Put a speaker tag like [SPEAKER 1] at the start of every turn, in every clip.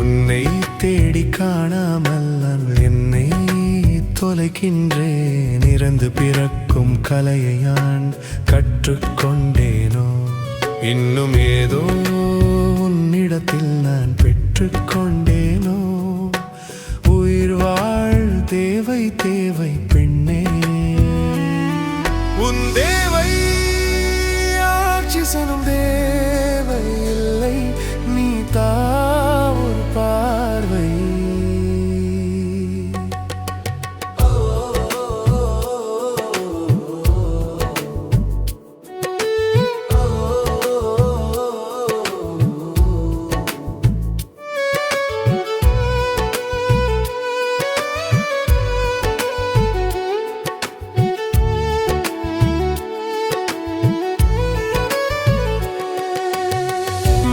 [SPEAKER 1] உன்னை தேடி காணாமல் நான் என்னை தொலைக்கின்றேன். இறந்து பிறக்கும் கலையை நான் கற்றுக்கொண்டேனோ, இன்னும் ஏதோ உன்னிடத்தில் நான் பெற்றுக்கொண்டேனோ. உயிர் வாழ் தேவை தேவை பெண்ணே, உன் தேவை ஆக்சிசனும் தேவை இல்லை, நீ ஒரு பார்வை.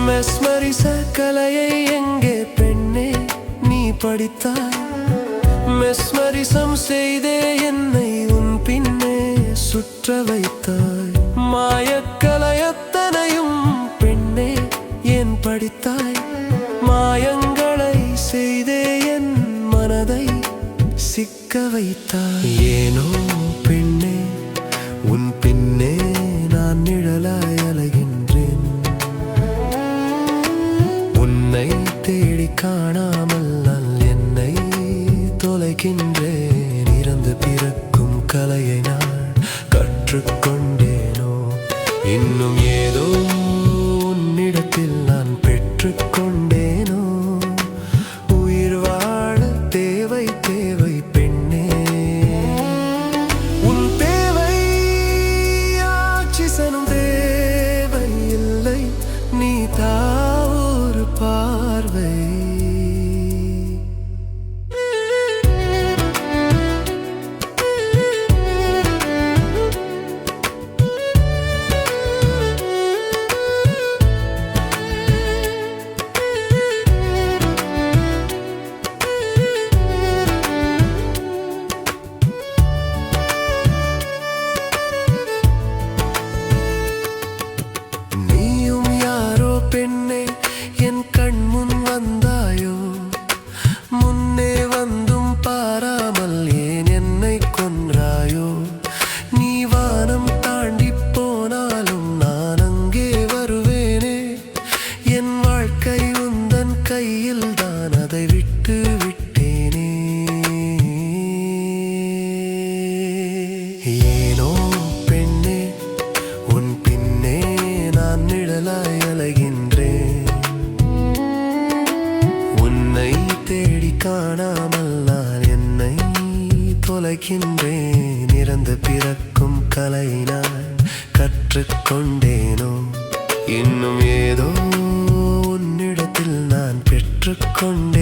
[SPEAKER 1] மெஸ்மரிச கலையை எங்கே பெண்ணே நீ படித்தாய்? மெஸ்மரிசம் செய்தே என்னை உன் பின்னே சுற்ற வைத்தாய். மாயக்கலையத்தனையும் பெண்ணே ஏன் படித்தாய்? மாயங்களை செய்தே என் மனதை சிக்க வைத்தாய். ஏனோ பெண்ணே உன் பின்னே நான் நிழலாய் அலைகின்றேன். உன்னை தேடி காணாமல் நான் என்னை தொலைக்கின்றேன். இறந்து பிறக்கும் கலையை நான் கற்றுக்கொண்டேனோ, இன்னும் ஏதோ உன்னிடத்தில் நான் பெற்றுக்கொண்டேனோ. உயிர் வாழ தேவை தேவை பெண்ணே, உன் தேவை ஆக்சிசனும் தேவை இல்லை, நீ ஒரு பார்வை. நீயும் யாரோ பெண்ணே, என் கண் முன் வந்தாயோ? முன்னே வந்தும் பாராமல் ஏன் என்னை கொன்றாயோ? நீ வானம் தாண்டி போனாலும் நான் அங்கே வருவேனே. என் வாழ்க்கை உந்தன் கையில் தான், அதை விட்டு விட்டேனே. ஏனோ பெண்ணே உன் பின்னே நான் நிழலாய் அலைகின்றேன். உன்னை தேடி காணாமல் நான் என்னை தொலைக்கின்றேன். இறந்து பிறக்கும் கலை நான் கற்றுக்கொண்டேனோ, இன்னும் ஏதோ உன்னிடத்தில் நான் பெற்றுக்கொண்டேன்.